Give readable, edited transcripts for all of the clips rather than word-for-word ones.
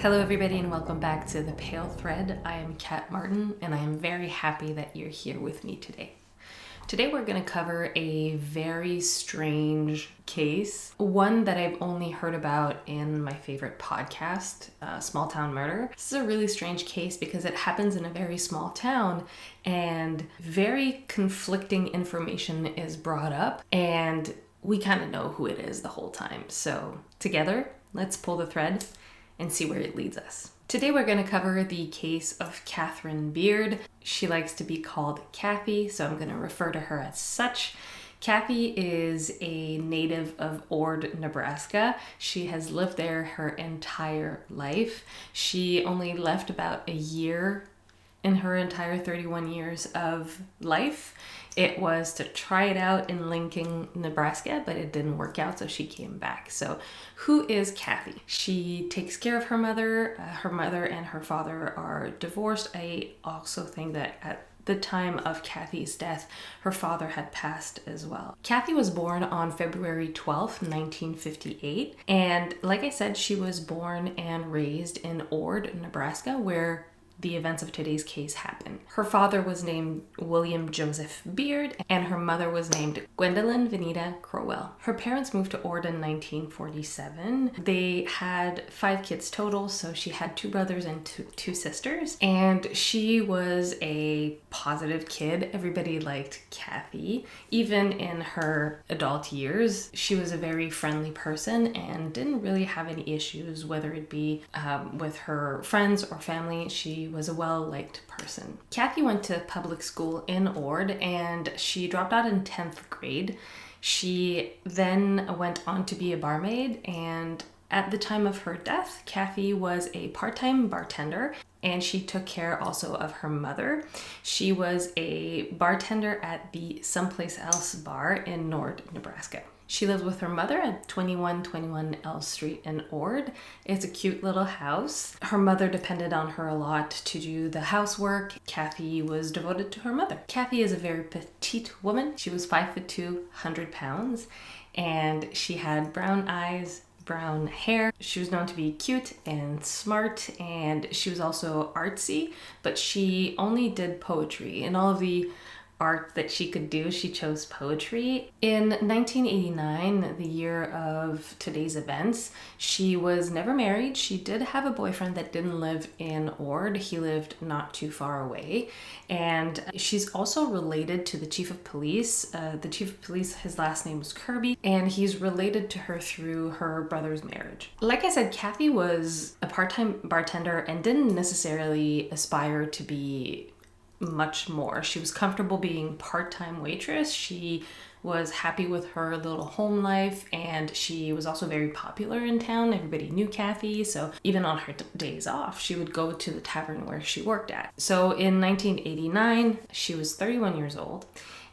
Hello everybody and welcome back to The Pale Thread. I am Kat Martin and I am very happy that you're here with me today. Today we're going to cover a very strange case, one that I've only heard about in my favorite podcast, Small Town Murder. This is a really strange case because it happens in a very small town and very conflicting information is brought up and we kind of know who it is the whole time. So together, let's pull the thread and see where it leads us. Today we're going to cover the case of Cathy Beard. She likes to be called Cathy, so I'm going to refer to her as such. Cathy is a native of Ord, Nebraska. She has lived there her entire life. She only left about a year in her entire 31 years of life. It was to try it out in Lincoln, Nebraska, but it didn't work out, so she came back. So who is Cathy? She takes care of her mother. Her mother and her father are divorced. I also think that at the time of Cathy's death, her father had passed as well. Cathy was born on February 12th, 1958. And like I said, she was born and raised in Ord, Nebraska, where the events of today's case happened. Her father was named William Joseph Beard, and her mother was named Gwendolyn Venita Crowell. Her parents moved to Ord in 1947. They had 5 kids total, so she had 2 brothers and two sisters, and she was a positive kid. Everybody liked Cathy. Even in her adult years, she was a very friendly person and didn't really have any issues, whether it be with her friends or family. She was a well-liked person. Cathy went to public school in Ord and she dropped out in 10th grade. She then went on to be a barmaid, and at the time of her death, Cathy was a part-time bartender and she took care also of her mother. She was a bartender at the Someplace Else bar in Nord, Nebraska. She lived with her mother at 2121 L Street in Ord. It's a cute little house. Her mother depended on her a lot to do the housework. Cathy was devoted to her mother. Cathy is a very petite woman. She was 5'2", 100 pounds, and she had brown eyes, brown hair. She was known to be cute and smart, and she was also artsy, but she only did poetry. In all of the art that she could do, she chose poetry. In 1989, the year of today's events, she was never married. She did have a boyfriend that didn't live in Ord. He lived not too far away. And she's also related to the chief of police. The chief of police, his last name was Kirby, and he's related to her through her brother's marriage. Like I said, Cathy was a part-time bartender and didn't necessarily aspire to be much more. She was comfortable being part-time waitress. She was happy with her little home life, and she was also very popular in town. Everybody knew Cathy, so even on her days off, she would go to the tavern where she worked at. So in 1989, she was 31 years old.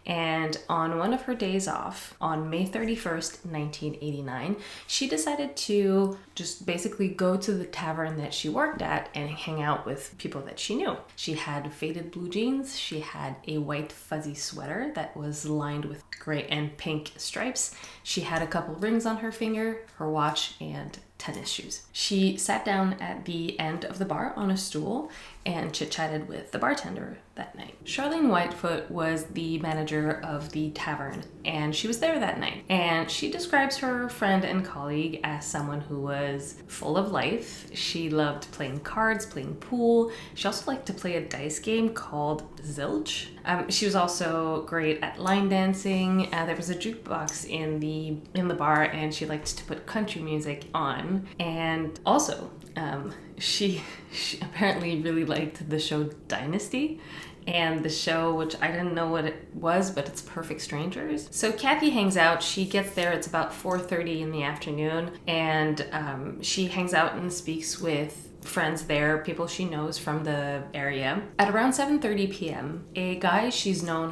And on one of her days off, on May 31st, 1989, she decided to just basically go to the tavern that she worked at and hang out with people that she knew. She had faded blue jeans. She had a white fuzzy sweater that was lined with gray and pink stripes. She had a couple rings on her finger, her watch, and tennis shoes. She sat down at the end of the bar on a stool and chit-chatted with the bartender that night. Charlene Whitefoot was the manager of the tavern, and she was there that night. And she describes her friend and colleague as someone who was full of life. She loved playing cards, playing pool. She also liked to play a dice game called Zilch. She was also great at line dancing. There was a jukebox in the bar, and she liked to put country music on. And also, she apparently really liked the show Dynasty, and the show, which I didn't know what it was, but it's Perfect Strangers. So Cathy hangs out. She gets there. It's about 4:30 in the afternoon, and she hangs out and speaks with friends there, people she knows from the area. At around 7:30 p.m., a guy she's known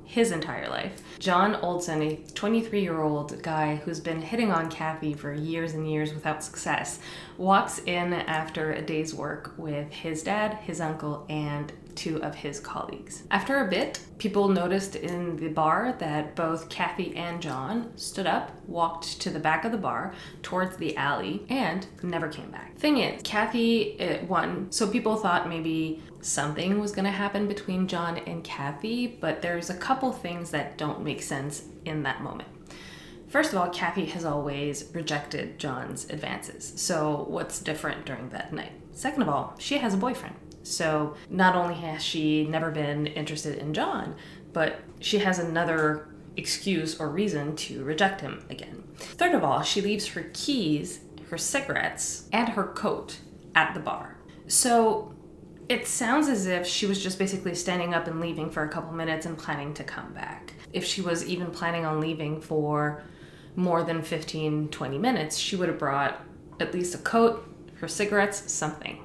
his entire life, John Oldson, a 23-year-old guy who's been hitting on Cathy for years and years without success, walks in after a day's work with his dad, his uncle, and two of his colleagues. After a bit, people noticed in the bar that both Cathy and John stood up, walked to the back of the bar towards the alley, and never came back. Thing is, Cathy won, so people thought maybe something was gonna happen between John and Cathy, but there's a couple things that don't make sense in that moment. First of all, Cathy has always rejected John's advances. So what's different during that night? Second of all, she has a boyfriend. So not only has she never been interested in John, but she has another excuse or reason to reject him again. Third of all, she leaves her keys, her cigarettes, and her coat at the bar. So it sounds as if she was just basically standing up and leaving for a couple minutes and planning to come back. If she was even planning on leaving for more than 15-20 minutes, she would have brought at least a coat, her cigarettes, something,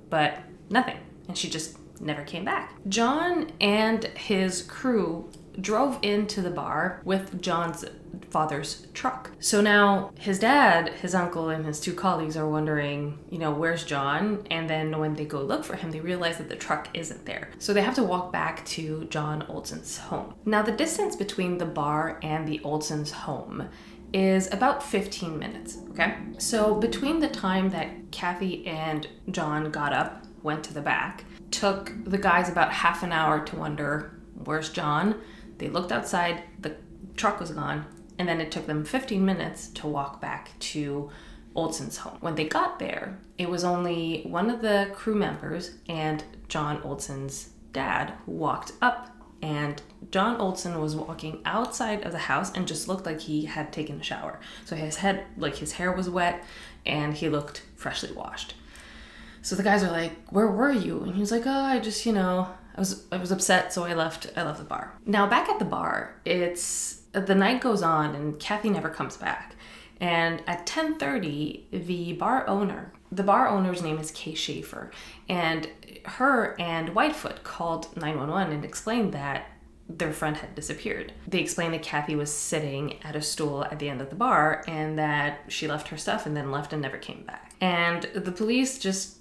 but nothing. And she just never came back. John and his crew drove into the bar with John's father's truck. So now his dad, his uncle, and his two colleagues are wondering, where's John? And then when they go look for him, they realize that the truck isn't there. So they have to walk back to John Olson's home. Now the distance between the bar and the Olson's home is about 15 minutes, okay? So between the time that Cathy and John got up, went to the back, took the guys about half an hour to wonder, where's John? They looked outside, the truck was gone, and then it took them 15 minutes to walk back to Olson's home. When they got there, it was only one of the crew members and John Olson's dad who walked up, and John Olson was walking outside of the house and just looked like he had taken a shower. So his hair was wet and he looked freshly washed. So the guys are like, where were you? And he was like, oh, I just, I was upset, so I left the bar. Now back at the bar, the night goes on and Cathy never comes back. And at 10:30, the bar owner's name is Kay Schaefer, and her and Whitefoot called 911 and explained that their friend had disappeared. They explained that Cathy was sitting at a stool at the end of the bar and that she left her stuff and then left and never came back. And the police just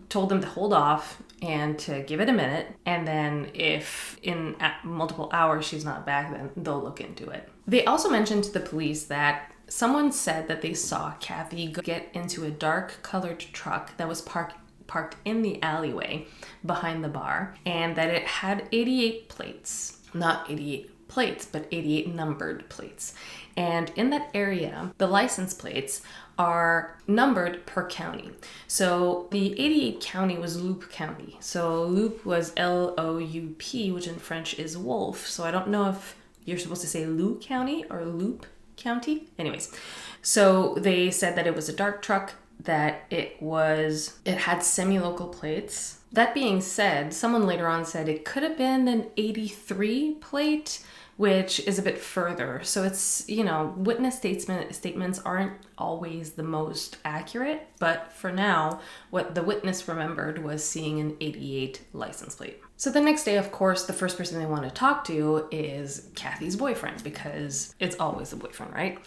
told them to hold off and to give it a minute, and then if in multiple hours she's not back, then they'll look into it. They also mentioned to the police that someone said that they saw Cathy get into a dark colored truck that was parked in the alleyway behind the bar, and that it had 88 plates. Not 88 plates, but 88 numbered plates. And in that area, the license plates are numbered per county. So the 88 county was Loup County. So Loup was L-O-U-P, which in French is wolf. So I don't know if you're supposed to say Loup County or Loup County. Anyways, so they said that it was a dark truck, that it had semi-local plates. That being said, someone later on said it could have been an 83 plate, which is a bit further. So it's, witness statements aren't always the most accurate, but for now, what the witness remembered was seeing an 88 license plate. So the next day, of course, the first person they want to talk to is Cathy's boyfriend, because it's always the boyfriend, right?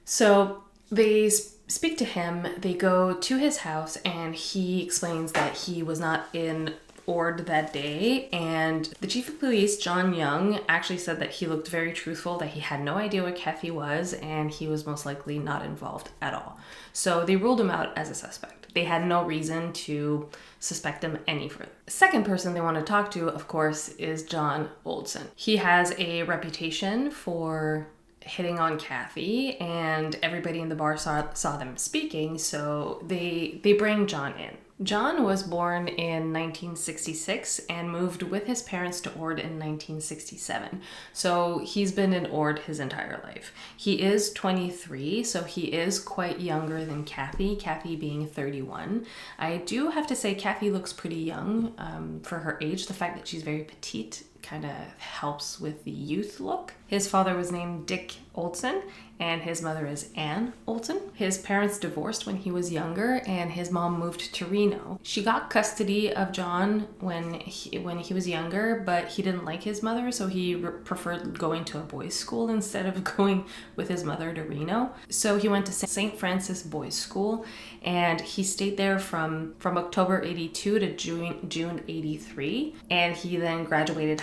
So they speak to him, they go to his house, and he explains that he was not in Ord that day, and the chief of police, John Young, actually said that he looked very truthful, that he had no idea where Cathy was, and he was most likely not involved at all. So they ruled him out as a suspect. They had no reason to suspect him any further. The second person they want to talk to, of course, is John Olson. He has a reputation for hitting on Cathy, and everybody in the bar saw them speaking, so they bring John in. John was born in 1966 and moved with his parents to Ord in 1967. So he's been in Ord his entire life. He is 23, so he is quite younger than Cathy, Cathy being 31. I do have to say Cathy looks pretty young for her age. The fact that she's very petite kind of helps with the youth look. His father was named Dick Olson, and his mother is Ann Olson. His parents divorced when he was younger, and his mom moved to Reno. She got custody of John when he was younger, but he didn't like his mother, so he preferred going to a boys' school instead of going with his mother to Reno. So he went to St. Francis Boys' School, and he stayed there from October 82 to June 83, and he then graduated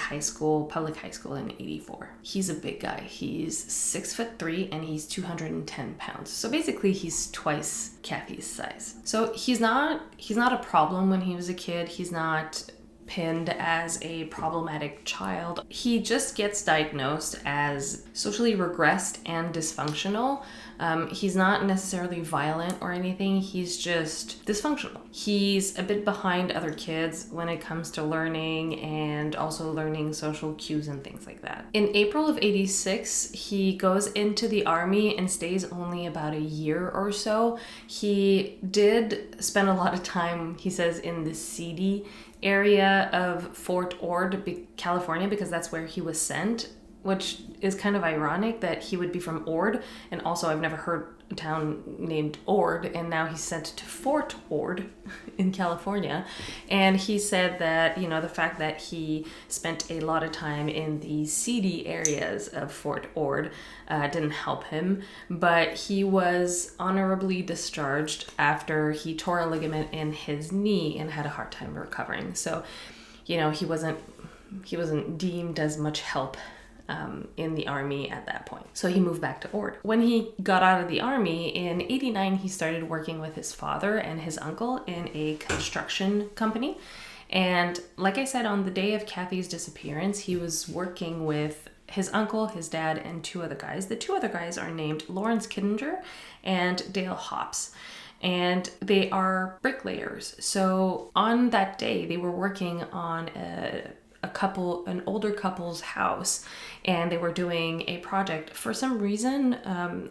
public high school in 84. He's a big guy. He's 6'3" and he's 210 pounds. So basically he's twice Cathy's size. So he's not a problem when he was a kid. He's not pinned as a problematic child. He just gets diagnosed as socially regressed and dysfunctional. He's not necessarily violent or anything. He's just dysfunctional. He's a bit behind other kids when it comes to learning and also learning social cues and things like that. In April of 86, he goes into the army and stays only about a year or so. He did spend a lot of time, he says, in the seedy area of Fort Ord, California, because that's where he was sent, which is kind of ironic that he would be from Ord, and also I've never heard a town named Ord, and now he's sent to Fort Ord in California. And he said that, the fact that he spent a lot of time in the seedy areas of Fort Ord didn't help him, but he was honorably discharged after he tore a ligament in his knee and had a hard time recovering. So, he wasn't deemed as much help in the army at that point. So he moved back to Ord. When he got out of the army in 89, he started working with his father and his uncle in a construction company. And like I said, on the day of Cathy's disappearance, he was working with his uncle, his dad, and two other guys. The two other guys are named Lawrence Kittinger and Dale Hops, and they are bricklayers. So on that day, they were working on an older couple's house, and they were doing a project. For some reason,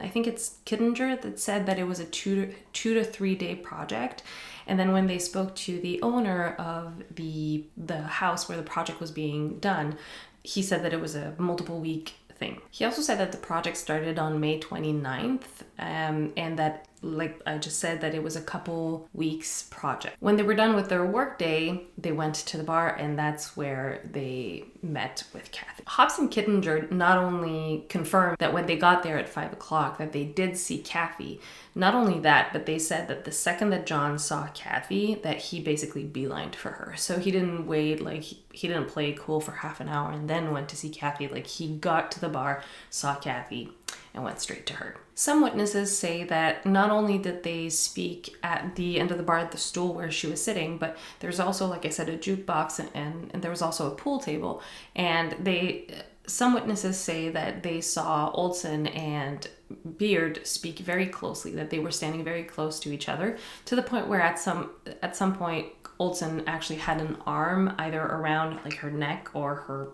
I think it's Kittinger that said that it was a 2 to 3 day project. And then when they spoke to the owner of the house where the project was being done, he said that it was a multiple week thing. He also said that the project started on May 29th, and that, like I just said, that it was a couple weeks project. When they were done with their work day, they went to the bar, and that's where they met with Cathy. Hops and Kittinger not only confirmed that when they got there at 5 o'clock that they did see Cathy, not only that, but they said that the second that John saw Cathy, that he basically beelined for her. So he didn't wait, he didn't play cool for half an hour and then went to see Cathy. He got to the bar, saw Cathy, and went straight to her. Some witnesses say that not only did they speak at the end of the bar at the stool where she was sitting, but there's also, like I said, a jukebox and there was also a pool table. And some witnesses say that they saw Olson and Beard speak very closely, that they were standing very close to each other, to the point where at some point Olson actually had an arm either around her neck or her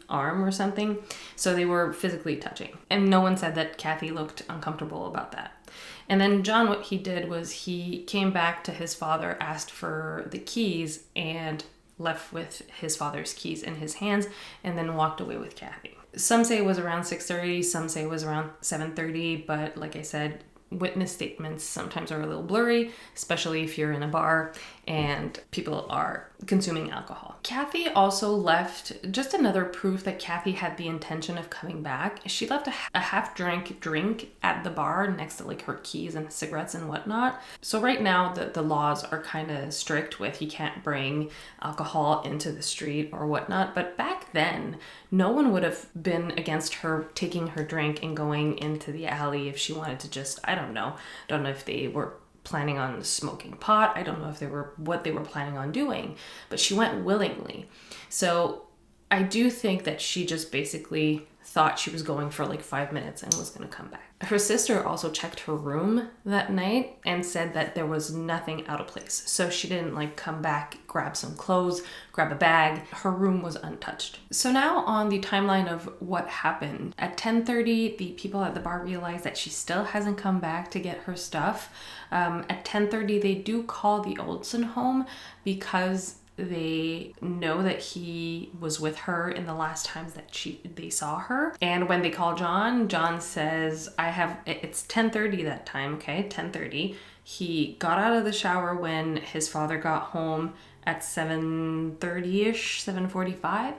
arm or something. So they were physically touching. And no one said that Cathy looked uncomfortable about that. And then John, what he did was he came back to his father, asked for the keys, and left with his father's keys in his hands, and then walked away with Cathy. Some say it was around 6:30, some say it was around 7:30, but like I said, witness statements sometimes are a little blurry, especially if you're in a bar and people are consuming alcohol. Cathy also left just another proof that Cathy had the intention of coming back. She left a half-drunk drink at the bar next to her keys and cigarettes and whatnot. So right now the laws are kind of strict with you can't bring alcohol into the street or whatnot. But back then, no one would have been against her taking her drink and going into the alley if she wanted to just, I don't know if they were planning on smoking pot. I don't know if what they were planning on doing, but she went willingly. So I do think that she just basically thought she was going for 5 minutes and was going to come back. Her sister also checked her room that night and said that there was nothing out of place. So she didn't come back, grab some clothes, grab a bag. Her room was untouched. So now on the timeline of what happened, at 10:30, the people at the bar realized that she still hasn't come back to get her stuff. At 10:30, they do call the Olson home because they know that he was with her in the last times that they saw her. And when they call John, John says, it's 10:30 that time, okay? 10:30. He got out of the shower when his father got home at 7:30-ish, 7:45.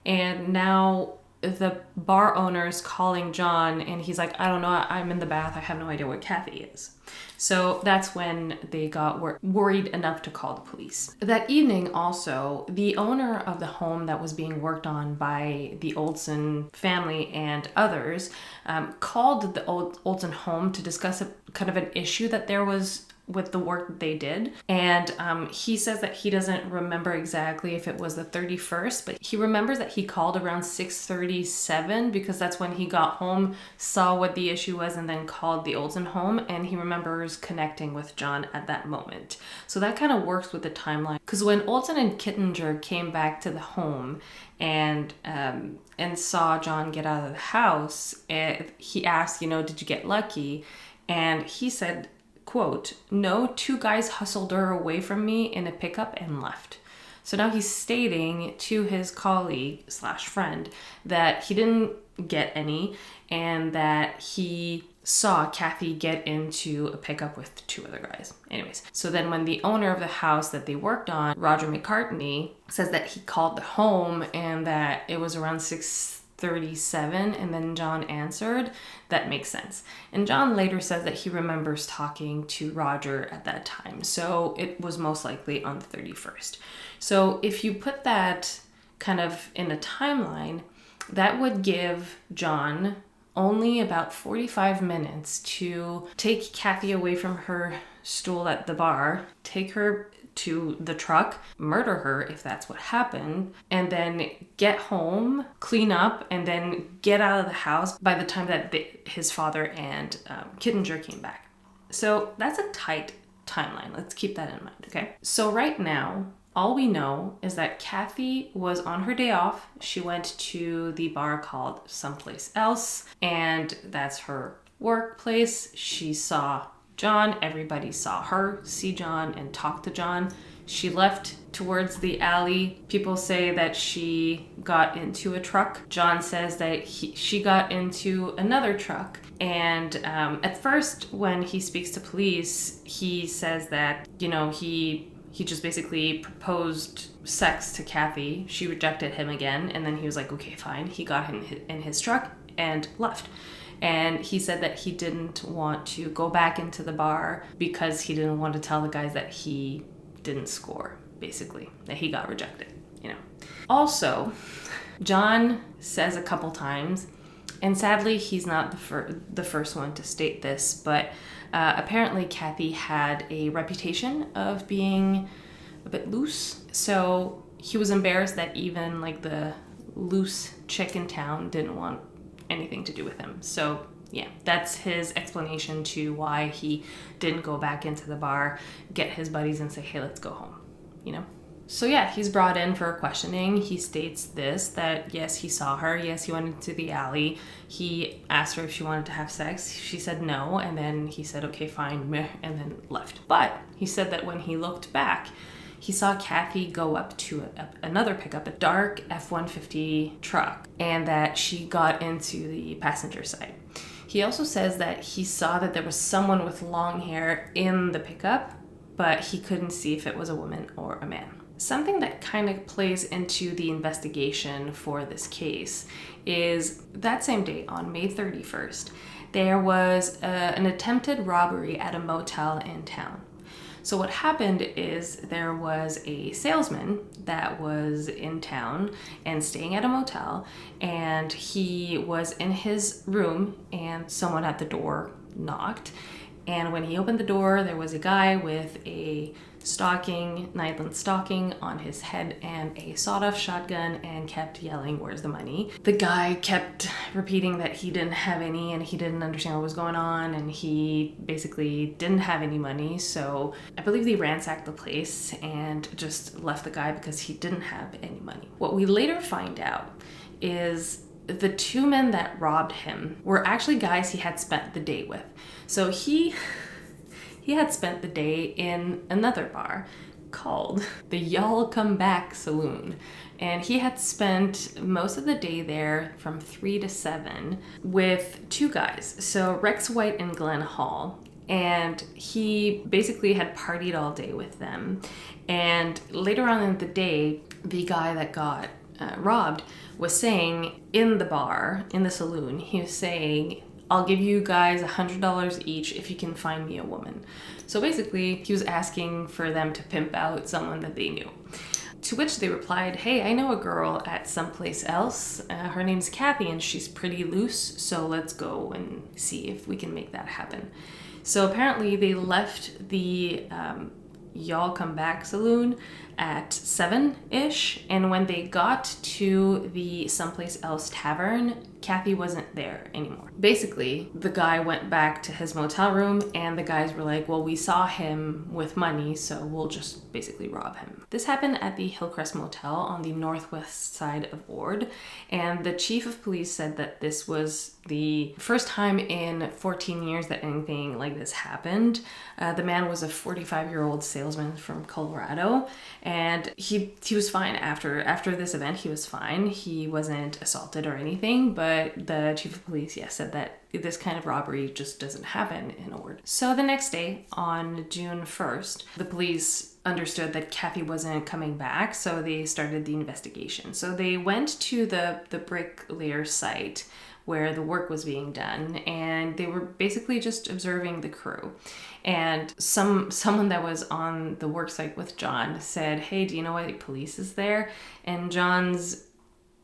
And now the bar owner's calling John, and he's like, I don't know, I'm in the bath. I have no idea where Cathy is. So that's when they got worried enough to call the police. That evening also, the owner of the home that was being worked on by the Olsen family and others called the Olsen home to discuss a kind of an issue that there was with the work that they did. And he says that he doesn't remember exactly if it was the 31st, but he remembers that he called around 6:37 because that's when he got home, saw what the issue was, and then called the Olsen home. And he remembers connecting with John at that moment. So that kind of works with the timeline. Because when Olsen and Kittinger came back to the home and saw John get out of the house, he asked, did you get lucky? And he said, quote, no, two guys hustled her away from me in a pickup and left. So now he's stating to his colleague / friend that he didn't get any and that he saw Cathy get into a pickup with two other guys. Anyways, so then when the owner of the house that they worked on, Roger McCartney, says that he called the home and that it was around 6:37 and then John answered, that makes sense. And John later says that he remembers talking to Roger at that time. So it was most likely on the 31st. So if you put that kind of in a timeline, that would give John only about 45 minutes to take Cathy away from her stool at the bar, take her to the truck, murder her if that's what happened, and then get home, clean up, and then get out of the house by the time that his father and Kittinger came back. So that's a tight timeline. Let's keep that in mind, okay? So right now, all we know is that Cathy was on her day off. She went to the bar called Someplace Else, and that's her workplace. She saw John. Everybody saw her see John and talk to John. She left towards the alley. People say that she got into a truck. John says that she got into another truck. And at first, when he speaks to police, he says that, he just basically proposed sex to Cathy. She rejected him again. And then he was like, okay, fine. He got in his truck and left. And he said that he didn't want to go back into the bar because he didn't want to tell the guys that he didn't score, basically, that he got rejected, Also, John says a couple times, and sadly, he's not the first one to state this, but apparently Cathy had a reputation of being a bit loose. So he was embarrassed that even the loose chick in town didn't want anything to do with him. So yeah, that's his explanation to why he didn't go back into the bar, get his buddies and say, hey, let's go home, So yeah, he's brought in for questioning. He states that yes, he saw her. Yes, he went into the alley. He asked her if she wanted to have sex. She said no. And then he said, okay, fine, meh, and then left. But he said that when he looked back, he saw Cathy go up to another pickup, a dark F-150 truck, and that she got into the passenger side. He also says that he saw that there was someone with long hair in the pickup, but he couldn't see if it was a woman or a man. Something that kind of plays into the investigation for this case is that same day, on May 31st, there was an attempted robbery at a motel in town. So what happened is there was a salesman that was in town and staying at a motel, and he was in his room and someone at the door knocked. And when he opened the door, there was a guy with a nylon stocking on his head and a sawed-off shotgun and kept yelling, where's the money? The guy kept repeating that he didn't have any and he didn't understand what was going on, and he basically didn't have any money. So I believe they ransacked the place and just left the guy because he didn't have any money. What we later find out is the two men that robbed him were actually guys he had spent the day with. So he had spent the day in another bar called the Y'all Come Back Saloon. And he had spent most of the day there from 3 to 7 with two guys. So Rex White and Glenn Hall. And he basically had partied all day with them. And later on in the day, the guy that got robbed was saying in the bar, in the saloon, he was saying, I'll give you guys $100 each if you can find me a woman. So basically, he was asking for them to pimp out someone that they knew. To which they replied, hey, I know a girl at someplace else. Her name's Cathy and she's pretty loose, so let's go and see if we can make that happen. So apparently they left the Y'all Come Back Saloon at 7-ish, and when they got to the Someplace Else Tavern, Cathy wasn't there anymore. Basically, the guy went back to his motel room and the guys were like, well, we saw him with money, so we'll just basically rob him. This happened at the Hillcrest Motel on the northwest side of Ord, and the chief of police said that this was the first time in 14 years that anything like this happened. The man was a 45-year-old salesman from Colorado, and he was fine after this event. He was fine. He wasn't assaulted or anything, but the chief of police, said that this kind of robbery just doesn't happen in Ord. So the next day, on June 1st, the police understood that Cathy wasn't coming back, so they started the investigation. So they went to the bricklayer site where the work was being done, and they were basically just observing the crew. And someone that was on the work site with John said, hey, do you know why the police is there? And John's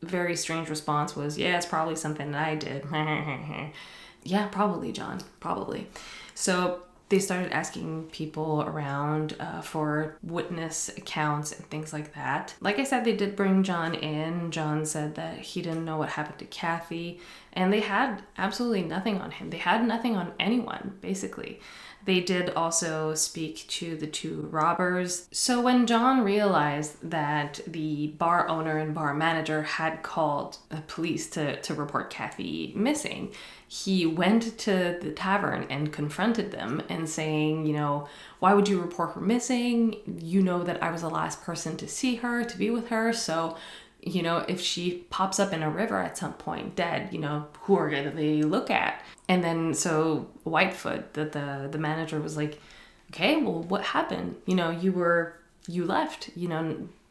very strange response was, yeah, it's probably something that I did. Yeah, probably, John, probably. So they started asking people around for witness accounts and things like that. Like I said, they did bring John in. John said that he didn't know what happened to Cathy, and they had absolutely nothing on him. They had nothing on anyone, basically. They did also speak to the two robbers. So when John realized that the bar owner and bar manager had called the police to report Cathy missing, he went to the tavern and confronted them and saying, why would you report her missing? You know that I was the last person to see her, to be with her. So, if she pops up in a river at some point dead, who are they look at? And then so Whitefoot, the manager, was like, okay, well, what happened? You left,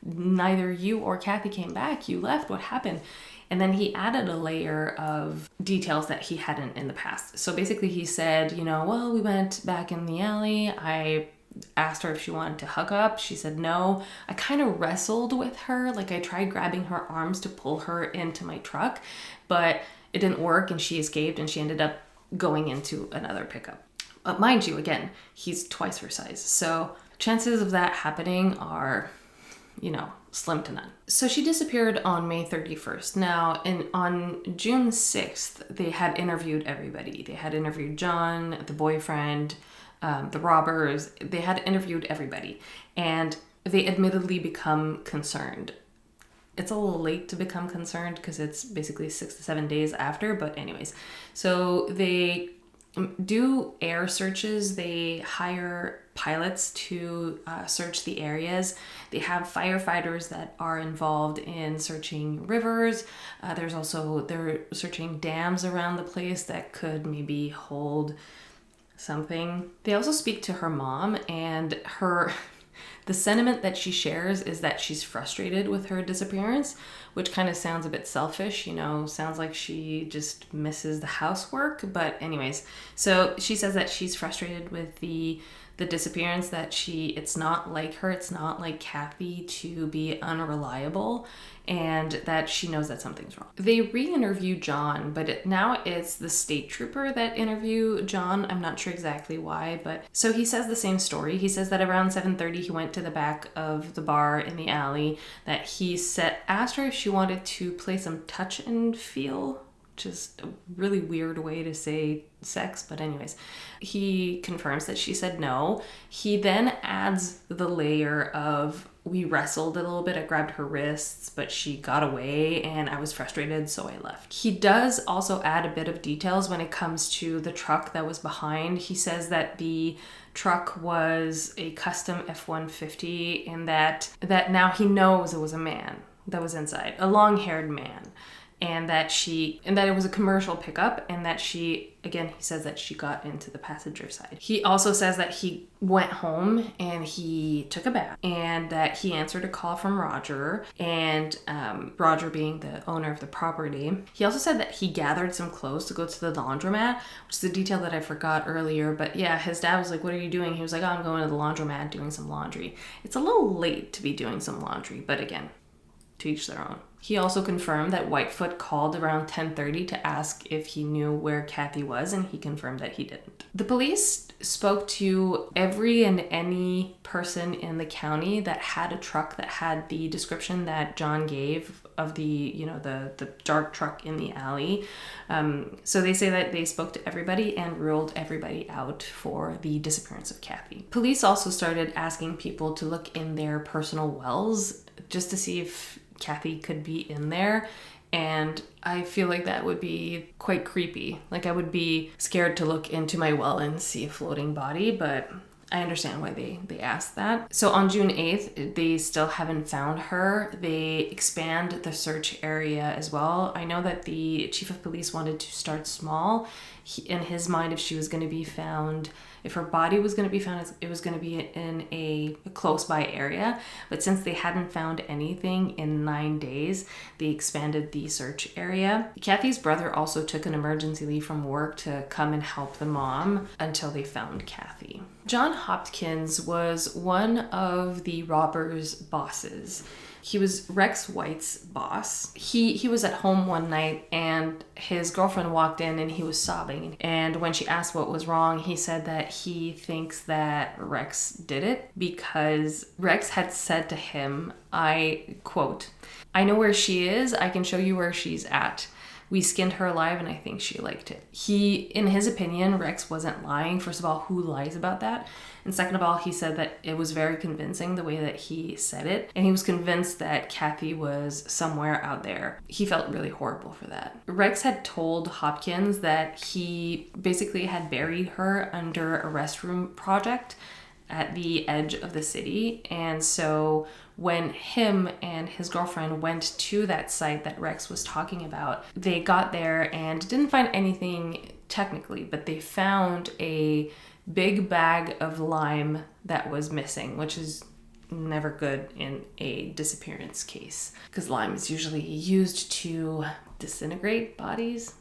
neither you or Cathy came back. You left. What happened? And then he added a layer of details that he hadn't in the past. So basically he said, well, we went back in the alley. I asked her if she wanted to hook up. She said no. I kind of wrestled with her. Like I tried grabbing her arms to pull her into my truck, but it didn't work and she escaped and she ended up going into another pickup. But mind you, again, he's twice her size. So chances of that happening are, slim to none. So she disappeared on May 31st. Now, on June 6th, they had interviewed everybody. They had interviewed John, the boyfriend, the robbers. They had interviewed everybody. And they admittedly become concerned. It's a little late to become concerned because it's basically 6 to 7 days after. But anyways, so they do air searches. They hire pilots to search the areas. They have firefighters that are involved in searching rivers. They're searching dams around the place that could maybe hold something. They also speak to her mom, and the sentiment that she shares is that she's frustrated with her disappearance, which kind of sounds a bit selfish, sounds like she just misses the housework. But anyways, so she says that she's frustrated with the disappearance, that it's not like her, it's not like Cathy to be unreliable, and that she knows that something's wrong. They re-interview John, but now it's the state trooper that interviewed John. I'm not sure exactly why, but so he says the same story. He says that around 7:30 he went to the back of the bar in the alley, that he asked her if she wanted to play some touch and feel which is a really weird way to say sex, but anyways. He confirms that she said no. He then adds the layer of, we wrestled a little bit, I grabbed her wrists, but she got away and I was frustrated, so I left. He does also add a bit of details when it comes to the truck that was behind. He says that the truck was a custom F-150 and that now he knows it was a man that was inside, a long-haired man. And that it was a commercial pickup, and that he says that she got into the passenger side. He also says that he went home and he took a bath, and that he answered a call from Roger, and Roger being the owner of the property. He also said that he gathered some clothes to go to the laundromat, which is a detail that I forgot earlier, but yeah, his dad was like, what are you doing? He was like, oh, I'm going to the laundromat doing some laundry. It's a little late to be doing some laundry, but again, to each their own. He also confirmed that Whitefoot called around 10:30 to ask if he knew where Cathy was, and he confirmed that he didn't. The police spoke to every and any person in the county that had a truck that had the description that John gave of the dark truck in the alley. So they say that they spoke to everybody and ruled everybody out for the disappearance of Cathy. Police also started asking people to look in their personal wells just to see if Cathy could be in there, and I feel like that would be quite creepy. Like, I would be scared to look into my well and see a floating body, but I understand why they asked that. So on June 8th, they still haven't found her. They expand the search area as well. I know that the chief of police wanted to start small. In his mind, if her body was going to be found, it was going to be in a close by area. But since they hadn't found anything in 9 days, they expanded the search area. Cathy's brother also took an emergency leave from work to come and help the mom until they found Cathy. John Hopkins was one of the robbers' bosses. He was Rex White's boss. He was at home one night and his girlfriend walked in and he was sobbing. And when she asked what was wrong, he said that he thinks that Rex did it because Rex had said to him, I quote, "I know where she is. I can show you where she's at. We skinned her alive and I think she liked it." In his opinion, Rex wasn't lying. First of all, who lies about that? And second of all, he said that it was very convincing the way that he said it. And he was convinced that Cathy was somewhere out there. He felt really horrible for that. Rex had told Hopkins that he basically had buried her under a restroom project at the edge of the city. And so when him and his girlfriend went to that site that Rex was talking about, they got there and didn't find anything technically, but they found a big bag of lime that was missing, which is never good in a disappearance case because lime is usually used to disintegrate bodies.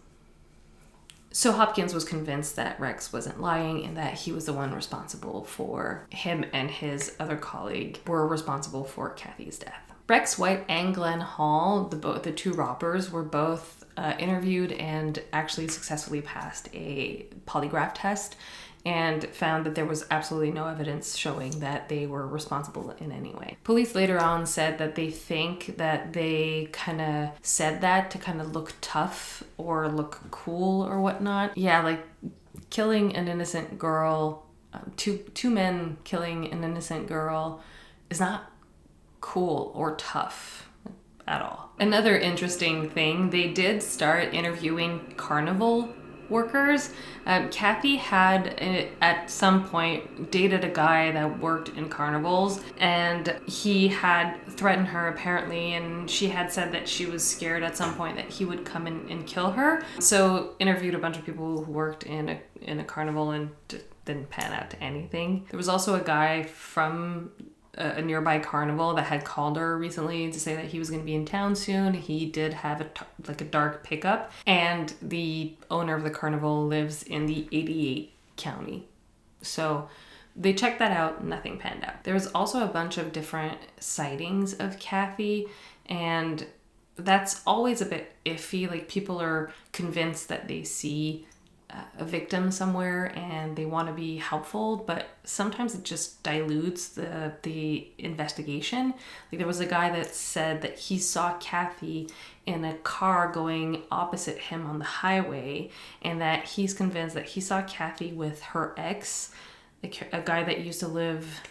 So Hopkins was convinced that Rex wasn't lying and that he was the one responsible for him, and his other colleague were responsible for Cathy's death. Rex White and Glenn Hall, the two robbers, were both interviewed and actually successfully passed a polygraph test and found that there was absolutely no evidence showing that they were responsible in any way. Police later on said that they think that they kind of said that to kind of look tough or look cool or whatnot. Yeah, like killing an innocent girl, two men killing an innocent girl is not cool or tough at all. Another interesting thing, they did start interviewing carnival workers. Cathy had at some point dated a guy that worked in carnivals, and he had threatened her apparently, and she had said that she was scared at some point that he would come in and kill her. So interviewed a bunch of people who worked in a carnival and didn't pan out to anything. There was also a guy from a nearby carnival that had called her recently to say that he was going to be in town soon. He did have a dark pickup, and the owner of the carnival lives in the 88 county. So they checked that out, nothing panned out. There was also a bunch of different sightings of Cathy, and that's always a bit iffy. Like, people are convinced that they see a victim somewhere and they want to be helpful, but sometimes it just dilutes the investigation. Like there was a guy that said that he saw Cathy in a car going opposite him on the highway, and that he's convinced that he saw Cathy with her ex, like a guy that used to live,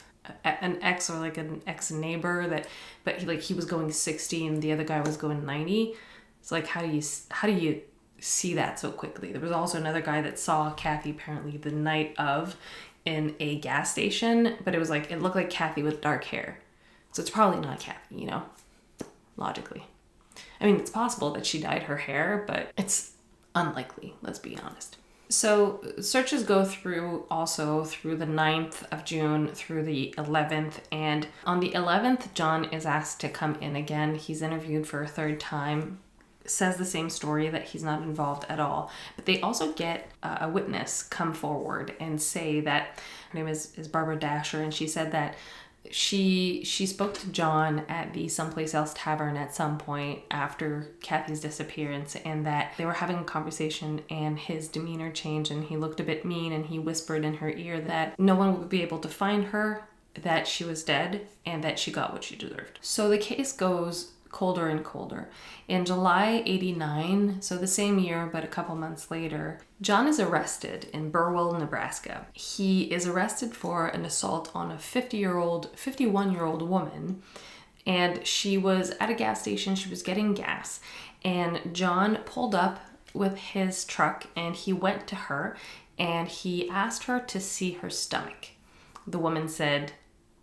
an ex or like an ex neighbor, but he was going 60 and the other guy was going 90. It's like, how do you see that so quickly? There was also another guy that saw Cathy apparently the night of in a gas station, but it looked like Cathy with dark hair. So it's probably not Cathy, logically. I mean, it's possible that she dyed her hair, but it's unlikely, let's be honest. So searches go through the 9th of June through the 11th. And on the 11th, John is asked to come in again. He's interviewed for a third time, says the same story, that he's not involved at all. But they also get a witness come forward and say that her name is Barbara Dasher, and she said that she spoke to John at the Someplace Else Tavern at some point after Cathy's disappearance, and that they were having a conversation and his demeanor changed and he looked a bit mean, and he whispered in her ear that no one would be able to find her, that she was dead, and that she got what she deserved. So the case goes colder and colder. In July 89, so the same year but a couple months later, John is arrested in Burwell, Nebraska. He is arrested for an assault on a 51-year-old woman, and she was at a gas station. She was getting gas, and John pulled up with his truck and he went to her and he asked her to see her stomach. The woman said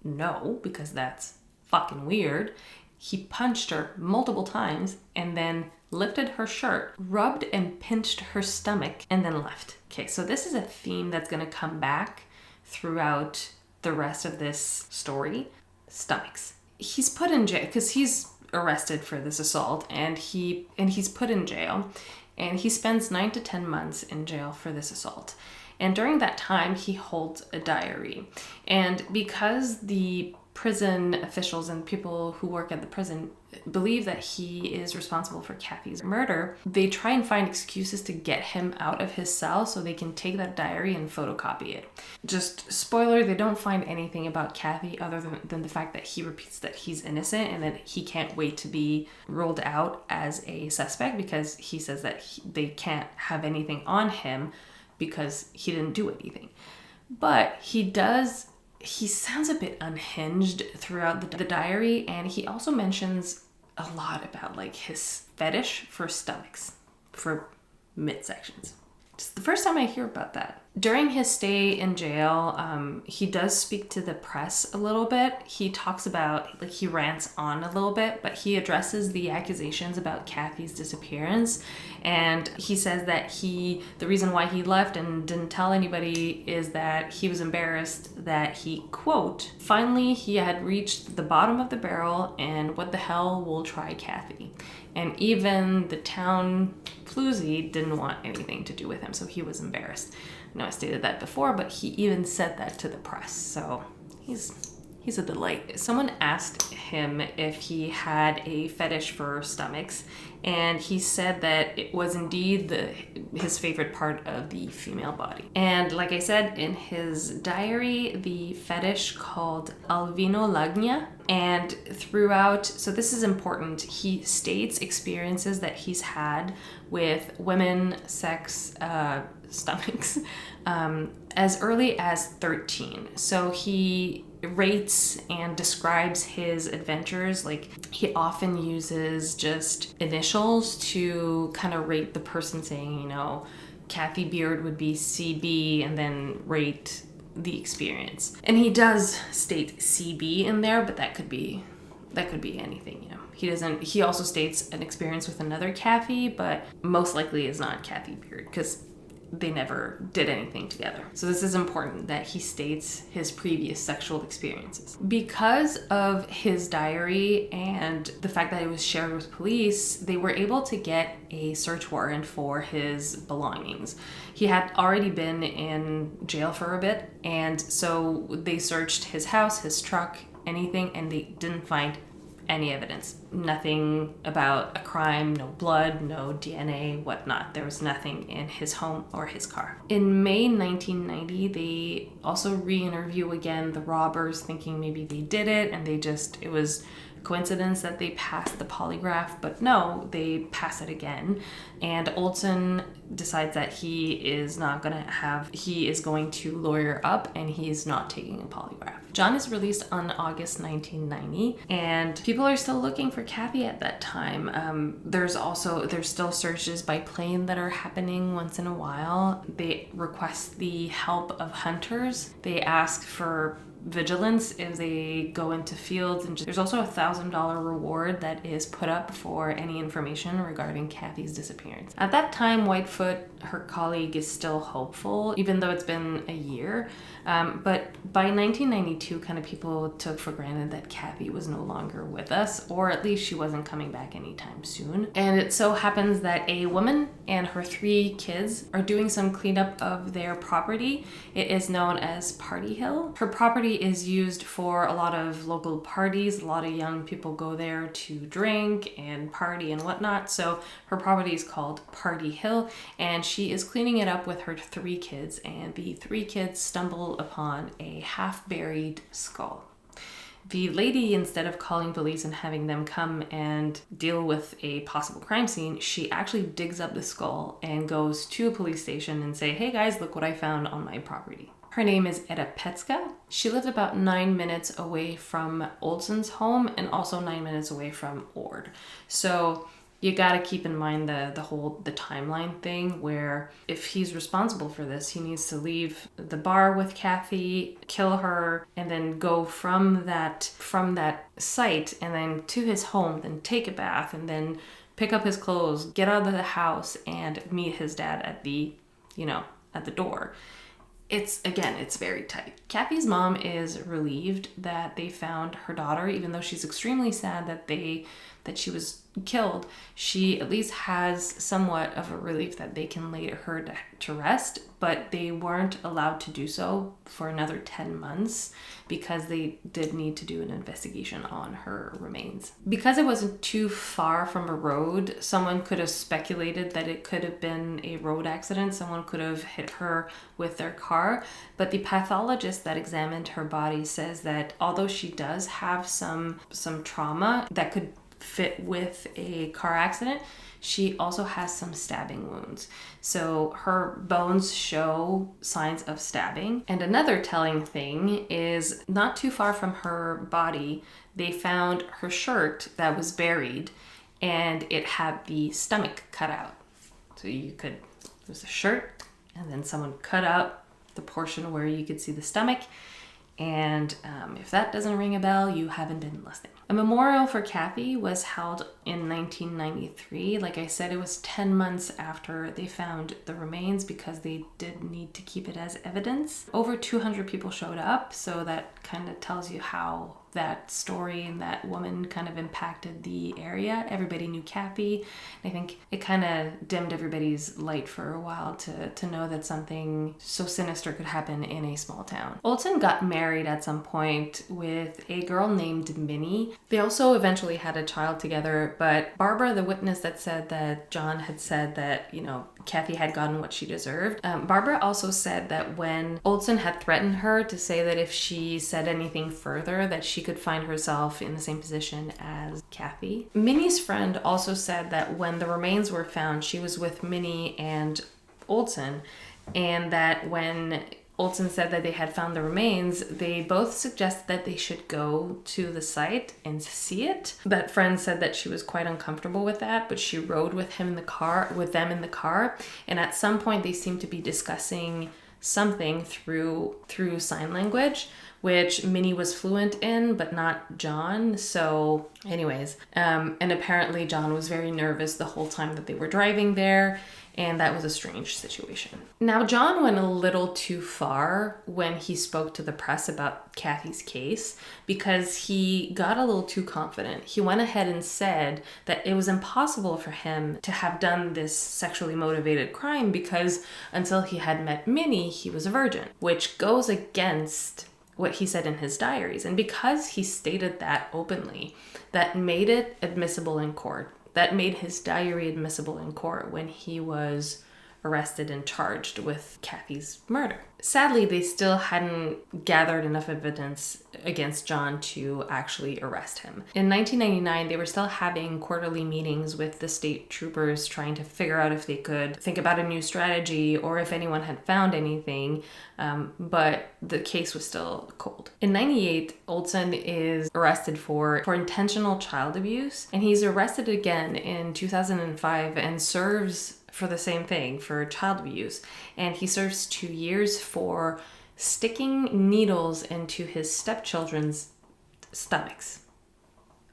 no, because that's fucking weird. He punched her multiple times and then lifted her shirt, rubbed and pinched her stomach, and then left. Okay, so this is a theme that's going to come back throughout the rest of this story. Stomachs. He's put in jail because he's arrested for this assault, and he's put in jail, and he spends 9 to 10 months in jail for this assault. And during that time, he holds a diary. And because the prison officials and people who work at the prison believe that he is responsible for Cathy's murder, they try and find excuses to get him out of his cell so they can take that diary and photocopy it. Just spoiler, they don't find anything about Cathy other than the fact that he repeats that he's innocent and that he can't wait to be ruled out as a suspect, because he says that they can't have anything on him because he didn't do anything. But he sounds a bit unhinged throughout the diary, and he also mentions a lot about like his fetish for stomachs, for midsections. It's the first time I hear about that. During his stay in jail, he does speak to the press a little bit. He talks about, he rants on a little bit, but he addresses the accusations about Cathy's disappearance. And he says that the reason why he left and didn't tell anybody is that he was embarrassed that he, quote, finally he had reached the bottom of the barrel and what the hell, we'll try Cathy. And even the town floozy didn't want anything to do with him, so he was embarrassed. I know I stated that before, but he even said that to the press, so he's a delight. Someone asked him if he had a fetish for stomachs, and he said that it was indeed his favorite part of the female body. And like I said, in his diary, the fetish called alvinolagnia, and throughout, so this is important, he states experiences that he's had with women, sex, stomachs, as early as 13. So he rates and describes his adventures. Like, he often uses just initials to kind of rate the person, saying, Cathy Beard would be CB, and then rate the experience. And he does state CB in there, but that could be anything, He also states an experience with another Cathy, but most likely is not Cathy Beard, because they never did anything together. So this is important that he states his previous sexual experiences. Because of his diary and the fact that it was shared with police, they were able to get a search warrant for his belongings. He had already been in jail for a bit, and so they searched his house, his truck, anything, and they didn't find any evidence. Nothing about a crime, no blood, no DNA, whatnot. There was nothing in his home or his car. In May 1990, they also re-interview again the robbers, thinking maybe they did it and it was coincidence that they passed the polygraph, but no, they pass it again. And Olson decides that he is going to lawyer up and he is not taking a polygraph. John is released on August 1990, and people are still looking for Cathy at that time. There's still searches by plane that are happening once in a while. They request the help of hunters. They ask for vigilance as they go into fields, and there's also $1,000 reward that is put up for any information regarding Cathy's disappearance. At that time, Whitefoot, her colleague, is still hopeful, even though it's been a year. But by 1992, kind of people took for granted that Cathy was no longer with us, or at least she wasn't coming back anytime soon. And it so happens that a woman and her 3 kids are doing some cleanup of their property. It is known as Party Hill. Her property is used for a lot of local parties. A lot of young people go there to drink and party and whatnot. So her property is called Party Hill, and she is cleaning it up with her 3 kids, and the 3 kids stumble upon a half-buried skull. The lady, instead of calling police and having them come and deal with a possible crime scene, she actually digs up the skull and goes to a police station and say, "Hey guys, look what I found on my property." Her name is Etta Petska. She lived about 9 minutes away from Olson's home and also 9 minutes away from Ord. So you gotta keep in mind the timeline thing, where if he's responsible for this, he needs to leave the bar with Cathy, kill her, and then go from that site and then to his home, then take a bath, and then pick up his clothes, get out of the house, and meet his dad at the door. It's very tight. Cathy's mom is relieved that they found her daughter, even though she's extremely sad that she was killed. She at least has somewhat of a relief that they can lay her to rest, but they weren't allowed to do so for another 10 months because they did need to do an investigation on her remains. Because it wasn't too far from a road, someone could have speculated that it could have been a road accident. Someone could have hit her with their car, but the pathologist that examined her body says that although she does have some trauma that could fit with a car accident, she also has some stabbing wounds. So her bones show signs of stabbing. And another telling thing is, not too far from her body, they found her shirt that was buried, and it had the stomach cut out. So it was a shirt, and then someone cut out the portion where you could see the stomach. And if that doesn't ring a bell, you haven't been listening. A memorial for Cathy was held in 1993. Like I said, it was 10 months after they found the remains because they did need to keep it as evidence. Over 200 people showed up, so that kind of tells you how that story and that woman kind of impacted the area. Everybody knew Cathy. I think it kind of dimmed everybody's light for a while to know that something so sinister could happen in a small town. Olson got married at some point with a girl named Minnie. They also eventually had a child together, but Barbara, the witness that said that John had said that, Cathy had gotten what she deserved, Barbara also said that when Olson had threatened her to say that if she said anything further, that she could find herself in the same position as Cathy. Minnie's friend also said that when the remains were found, she was with Minnie and Olson, and that when Olson said that they had found the remains, they both suggested that they should go to the site and see it. That friend said that she was quite uncomfortable with that, but she rode with them in the car, and at some point they seemed to be discussing something through sign language, which Minnie was fluent in, but not John. So anyways, and apparently John was very nervous the whole time that they were driving there, and that was a strange situation. Now, John went a little too far when he spoke to the press about Cathy's case because he got a little too confident. He went ahead and said that it was impossible for him to have done this sexually motivated crime because until he had met Minnie, he was a virgin, which goes against what he said in his diaries. And because he stated that openly, that made it admissible in court. That made his diary admissible in court when he was arrested and charged with Cathy's murder. Sadly, they still hadn't gathered enough evidence against John to actually arrest him. In 1999, they were still having quarterly meetings with the state troopers trying to figure out if they could think about a new strategy or if anyone had found anything, but the case was still cold. In 98, Olson is arrested for intentional child abuse, and he's arrested again in 2005 and serves for the same thing, for child abuse. And he serves 2 years for sticking needles into his stepchildren's stomachs.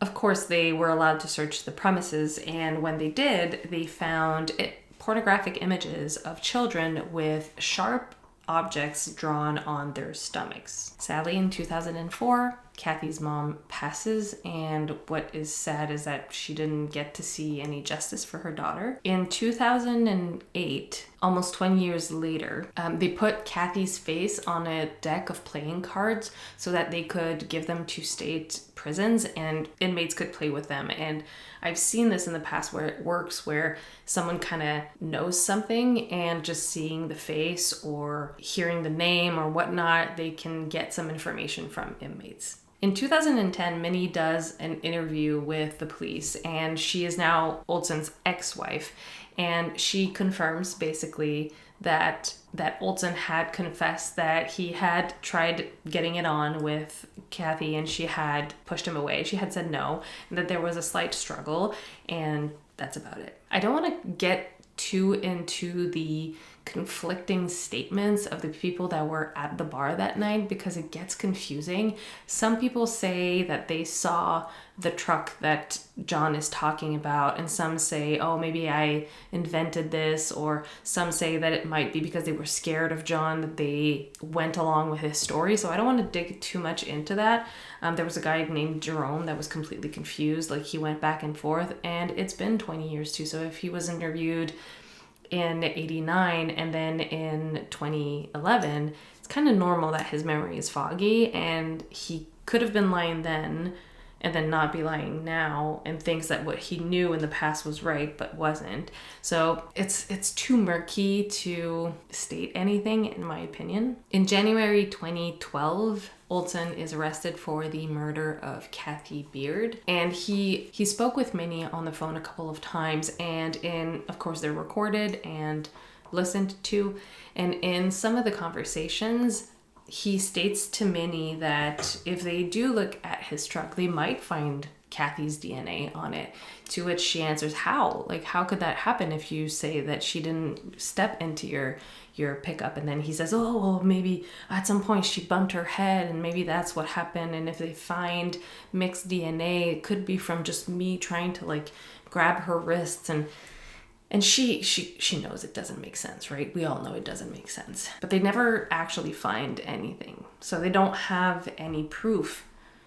Of course, they were allowed to search the premises, and when they did, they found pornographic images of children with sharp objects drawn on their stomachs. Sadly, in 2004, Cathy's mom passes, and what is sad is that she didn't get to see any justice for her daughter. In 2008, almost 20 years later, they put Cathy's face on a deck of playing cards so that they could give them to state prisons and inmates could play with them. And I've seen this in the past where it works, where someone kind of knows something and just seeing the face or hearing the name or whatnot, they can get some information from inmates. In 2010, Minnie does an interview with the police, and she is now Olson's ex-wife, and she confirms basically that Olson had confessed that he had tried getting it on with Cathy and she had pushed him away. She had said no, and that there was a slight struggle, and that's about it. I don't want to get too into the conflicting statements of the people that were at the bar that night because it gets confusing. Some people say that they saw the truck that John is talking about, and some say, oh, maybe I invented this, or some say that it might be because they were scared of John that they went along with his story. So I don't want to dig too much into that. There was a guy named Jerome that was completely confused. Like, he went back and forth, and it's been 20 years too. So if he was interviewed in 89 and then in 2011, it's kind of normal that his memory is foggy, and he could have been lying then and then not be lying now and thinks that what he knew in the past was right but wasn't. So it's too murky to state anything, in my opinion. In January 2012, Olson is arrested for the murder of Cathy Beard, and he spoke with Minnie on the phone a couple of times, and of course they're recorded and listened to, and in some of the conversations he states to Minnie that if they do look at his truck, they might find Cathy's DNA on it. To which she answers, how? Like, how could that happen if you say that she didn't step into your pickup? And then he says, oh, well, maybe at some point she bumped her head and maybe that's what happened. And if they find mixed DNA, it could be from just me trying to like grab her wrists. And she knows it doesn't make sense, right? We all know it doesn't make sense. But they never actually find anything. So they don't have any proof.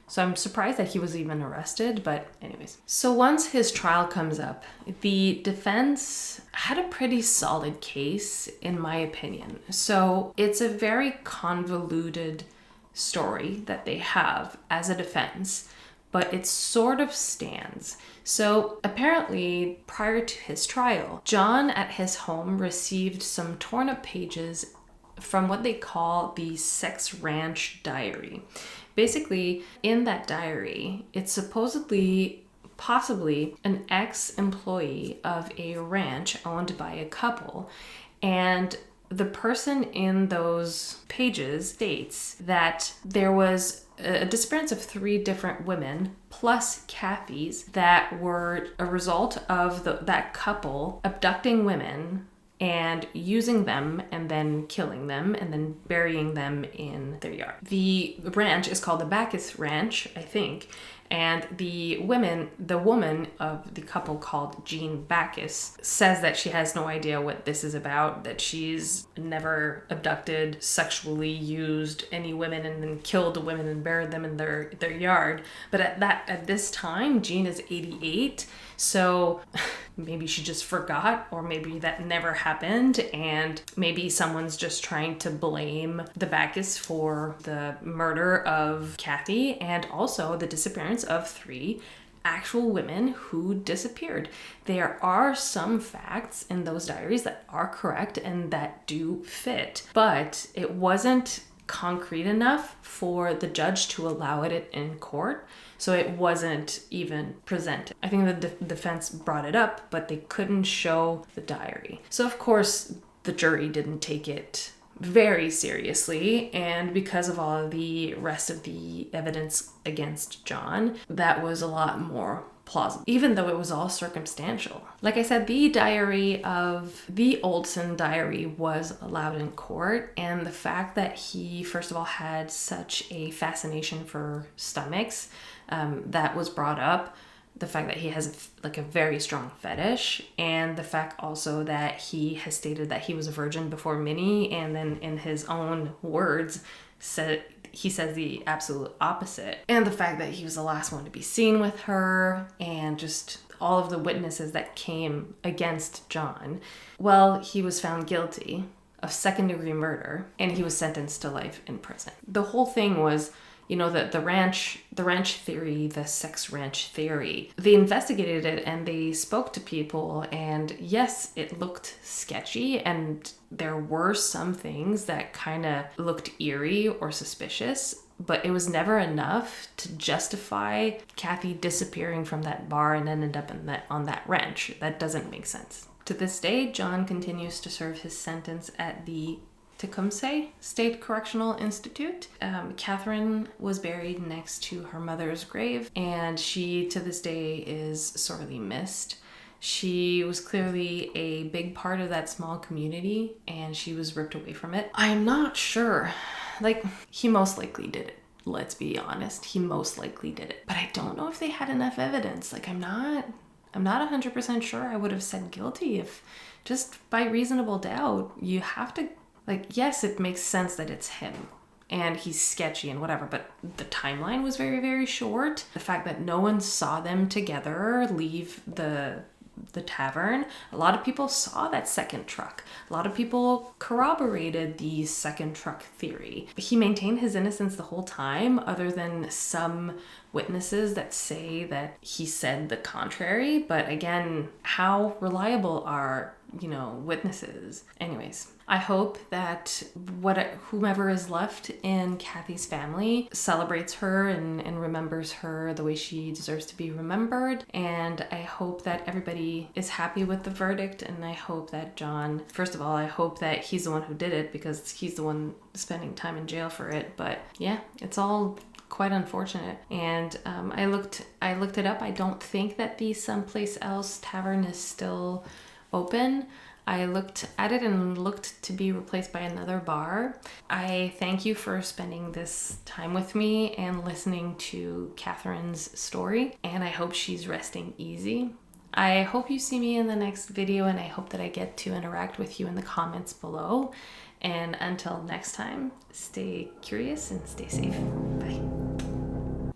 So I'm surprised that he was even arrested, but anyways. So once his trial comes up, the defense had a pretty solid case, in my opinion. So it's a very convoluted story that they have as a defense, but it sort of stands. So apparently, prior to his trial, John at his home received some torn up pages from what they call the Sex Ranch Diary. Basically, in that diary, it's supposedly, possibly, an ex-employee of a ranch owned by a couple, and the person in those pages states that there was a disappearance of 3 different women plus Cathy's that were a result of that couple abducting women and using them and then killing them and then burying them in their yard. The ranch is called the Bacchus Ranch, I think, and the woman of the couple called Jean Bacchus says that she has no idea what this is about, that she's never abducted, sexually used any women and then killed the women and buried them in their yard. But at this time, Jean is 88, So maybe she just forgot, or maybe that never happened, and maybe someone's just trying to blame the Bacchus for the murder of Cathy and also the disappearance of 3 actual women who disappeared. There are some facts in those diaries that are correct and that do fit, but it wasn't concrete enough for the judge to allow it in court, so it wasn't even presented. I think the defense brought it up, but they couldn't show the diary. So of course the jury didn't take it very seriously, and because of all of the rest of the evidence against John, that was a lot more plausible, even though it was all circumstantial. Like I said, the Olsen diary was allowed in court, and the fact that he, first of all, had such a fascination for stomachs, that was brought up. The fact that he has a very strong fetish, and the fact also that he has stated that he was a virgin before Minnie, and then in his own words he says the absolute opposite. And the fact that he was the last one to be seen with her, and just all of the witnesses that came against John. Well, he was found guilty of second-degree murder, and he was sentenced to life in prison. The whole thing was, the ranch theory, the sex ranch theory. They investigated it and they spoke to people, and yes, it looked sketchy, and there were some things that kind of looked eerie or suspicious, but it was never enough to justify Cathy disappearing from that bar and ended up on that ranch. That doesn't make sense. To this day, John continues to serve his sentence at the Tecumseh State Correctional Institute. Catherine was buried next to her mother's grave, and she to this day is sorely missed. She was clearly a big part of that small community, and she was ripped away from it. I'm not sure. He most likely did it. Let's be honest. He most likely did it. But I don't know if they had enough evidence. I'm not 100% sure I would have said guilty if, just by reasonable doubt, you have to, yes, it makes sense that it's him and he's sketchy and whatever, but the timeline was very, very short. The fact that no one saw them together leave the tavern. A lot of people saw that second truck. A lot of people corroborated the second truck theory. He maintained his innocence the whole time, other than some witnesses that say that he said the contrary. But again, how reliable are, witnesses? Anyways, I hope that whomever is left in Cathy's family celebrates her and remembers her the way she deserves to be remembered. And I hope that everybody is happy with the verdict. And I hope that John, first of all, I hope that he's the one who did it, because he's the one spending time in jail for it. But yeah, it's all quite unfortunate. And I looked it up. I don't think that the Someplace Else Tavern is still open. I looked at it and looked to be replaced by another bar. I thank you for spending this time with me and listening to Catherine's story, and I hope she's resting easy. I hope you see me in the next video, and I hope that I get to interact with you in the comments below. And until next time, stay curious and stay safe. Bye.